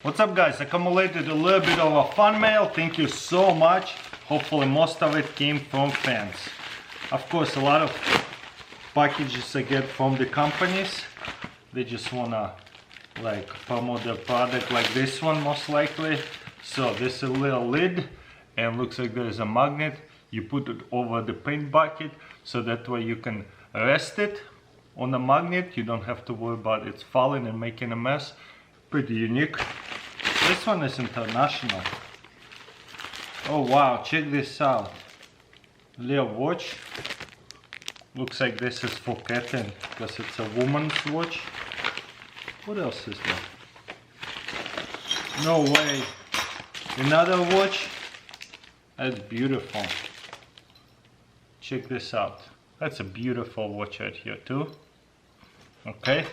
What's up guys, accumulated a little bit of a fan mail, thank you so much. Hopefully most of it came from fans. Of course a lot of packages I get from the companies. They just wanna like promote their product, like this one most likely. So this is a little lid and looks like there's a magnet. You put it over the paint bucket so that way you can rest it on the magnet. You don't have to worry about it falling and making a mess. Pretty unique. This one is international. Oh wow, check this out. Little watch. Looks like this is for Catherine because it's a woman's watch. What else is there? No way. Another watch. That's beautiful. Check this out. That's a beautiful watch right here too. Okay.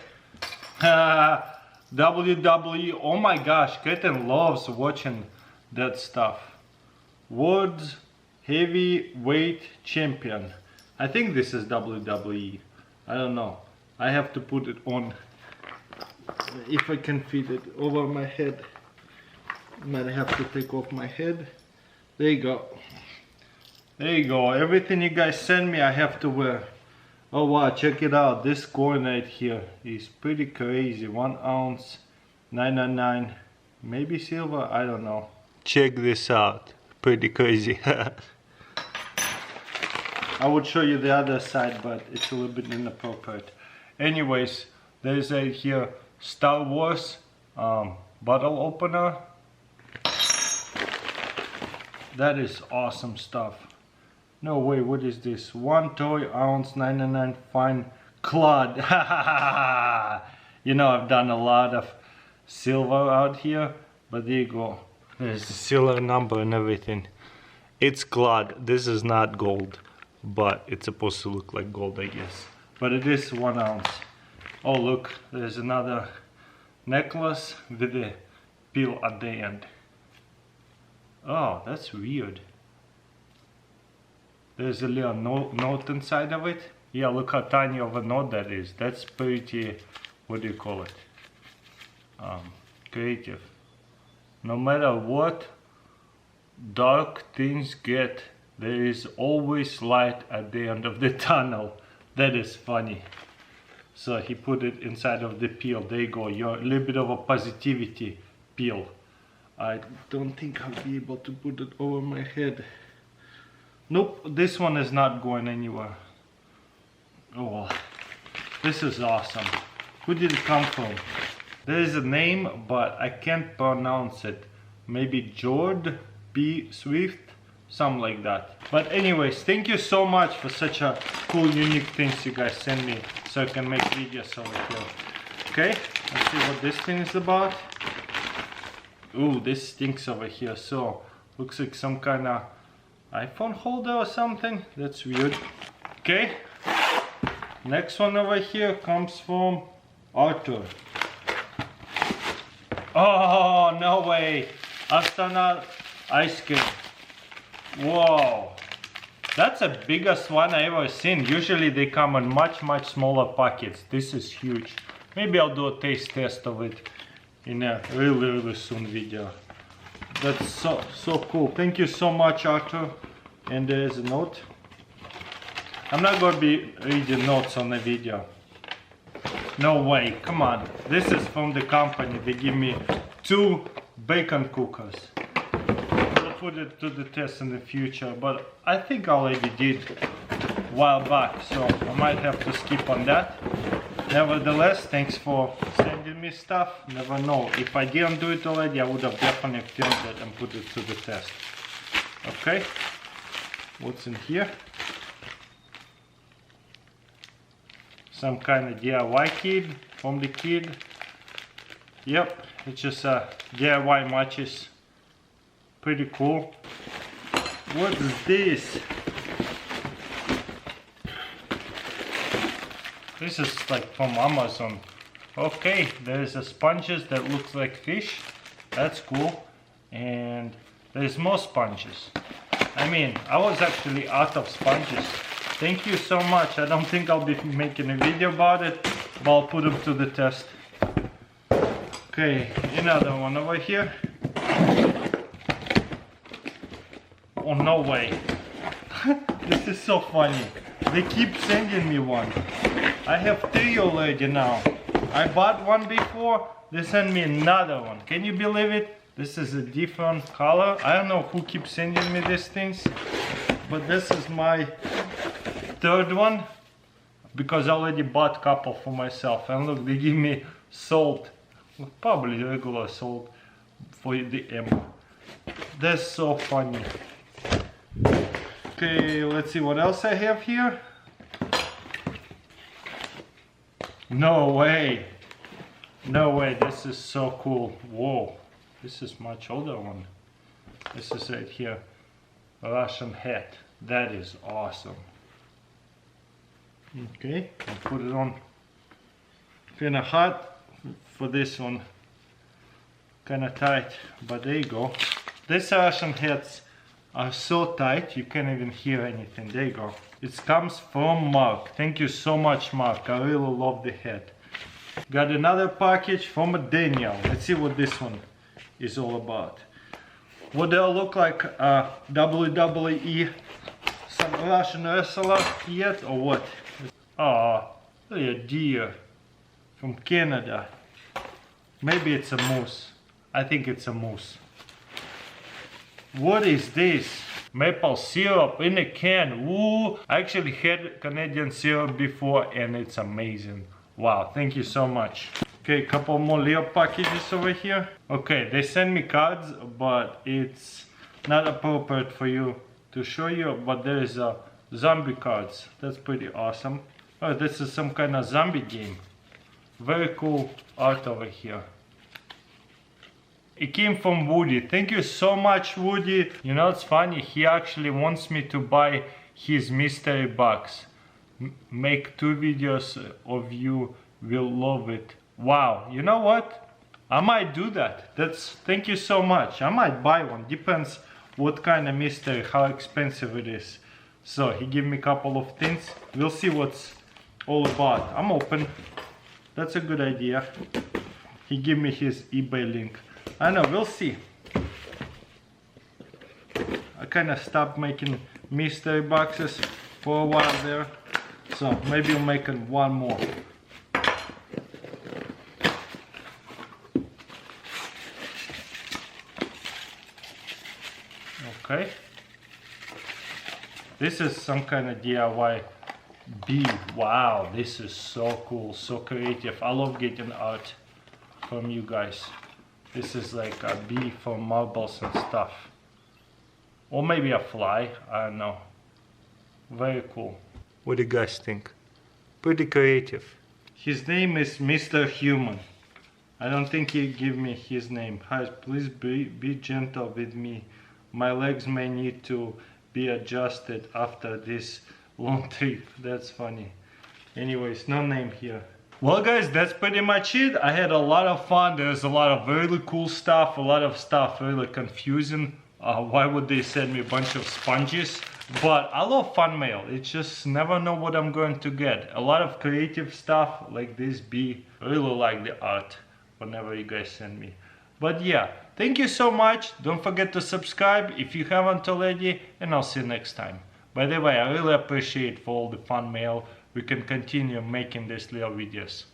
WWE, oh my gosh, Kitten loves watching that stuff. World's Heavyweight Champion. I think this is WWE. I don't know. I have to put it on. If I can fit it over my head. Might have to take off my head. There you go. There you go. Everything you guys send me I have to wear. Oh wow, check it out. This coin right here is pretty crazy. 1 ounce, 999, maybe silver, I don't know. Check this out. Pretty crazy. I would show you the other side, but it's a little bit inappropriate. Anyways, there's a here Star Wars bottle opener. That is awesome stuff. No way, what is this? 1 toy ounce, 999 fine cloth. You know, I've done a lot of silver out here, but there you go. There's the silver number and everything. It's cloth. This is not gold, but it's supposed to look like gold, I guess. But it is 1 ounce. Oh, look, there's another necklace with a pill at the end. Oh, that's weird. There's a little note inside of it. Yeah, look how tiny of a note that is. That's pretty, what do you call it? Creative. No matter what dark things get, there is always light at the end of the tunnel. That is funny. So he put it inside of the pill. There you go. You're a little bit of a positivity pill. I don't think I'll be able to put it over my head. Nope, this one is not going anywhere. Oh well, this is awesome. Who did it come from? There is a name, but I can't pronounce it. Maybe Jord B. Swift, something like that. But anyways, thank you so much for such a cool, unique things you guys send me, so I can make videos over here. Okay, let's see what this thing is about. Ooh, this stinks over here. So looks like some kind of iPhone holder or something. That's weird. Okay, next one over here comes from Arthur. Oh no way, astronaut ice cream. Whoa, that's the biggest one I ever seen. Usually they come in much smaller packets. This is huge. Maybe I'll do a taste test of it in a really soon video. That's so cool. Thank you so much, Arthur. And there's a note. I'm not gonna be reading notes on the video. No way, come on. This is from the company. They give me 2 bacon cookers. We'll put it to the test in the future, but I think I already did a while back, so I might have to skip on that. Nevertheless, thanks for sending me stuff. Never know. If I didn't do it already, I would have definitely filmed it and put it to the test. Okay. What's in here? Some kind of DIY kit from the kid. Yep, it's just a DIY matches. Pretty cool. What is this? This is like from Amazon. Okay, there's a sponges that looks like fish. That's cool. And there's more sponges. I mean, I was actually out of sponges. Thank you so much. I don't think I'll be making a video about it, but I'll put them to the test. Okay, another one over here. Oh, no way. This is so funny. They keep sending me one. I have 3 already now. I bought one before. They sent me another one. Can you believe it? This is a different color. I don't know who keeps sending me these things, but this is my 3rd one because I already bought a couple for myself. And look, they give me salt, probably regular salt for the ammo. That's so funny. Okay, let's see what else I have here. No way. No way, this is so cool. Whoa, this is much older one. This is right here, a Russian hat. That is awesome. Okay, I'll put it on. Kinda hot for this one. Kinda tight, but there you go. These Russian hats are so tight you can't even hear anything. There you go. It comes from Mark. Thank you so much, Mark. I really love the hat. Got another package from Daniel. Let's see what this one is all about. Would they look like WWE, some Russian wrestler yet, or what? Oh, a deer from Canada. Maybe it's a moose. I think it's a moose. What is this? Maple syrup in a can. Ooh, I actually had Canadian syrup before and it's amazing. Wow, thank you so much. Okay, a couple more Leo packages over here. Okay, they send me cards, but it's not appropriate for you to show you, but there is a zombie cards. That's pretty awesome. Oh, this is some kind of zombie game. Very cool art over here. It came from Woody. Thank you so much, Woody. You know, it's funny, he actually wants me to buy his mystery box. Make 2 videos of you, will love it. Wow, you know what? I might do that. Thank you so much. I might buy one. Depends what kind of mystery, how expensive it is. So he gave me a couple of things. We'll see what's all about. I'm open. That's a good idea. He gave me his eBay link. I know, we'll see. I kind of stopped making mystery boxes for a while there. So maybe I'll make one more. Okay. This is some kind of DIY bee. Wow, this is so cool, so creative. I love getting art from you guys. This is like a bee for marbles and stuff. Or maybe a fly, I don't know. Very cool. What do you guys think? Pretty creative. His name is Mr. Human. I don't think he gave me his name. Hi, please be gentle with me. My legs may need to be adjusted after this long trip. That's funny. Anyways, no name here. Well guys, that's pretty much it. I had a lot of fun. There's a lot of really cool stuff, a lot of stuff really confusing. Why would they send me a bunch of sponges? But I love fan mail. It's just never know what I'm going to get. A lot of creative stuff like this bee. I really like the art whenever you guys send me. But yeah, thank you so much. Don't forget to subscribe if you haven't already, and I'll see you next time. By the way, I really appreciate for all the fan mail. We can continue making these little videos.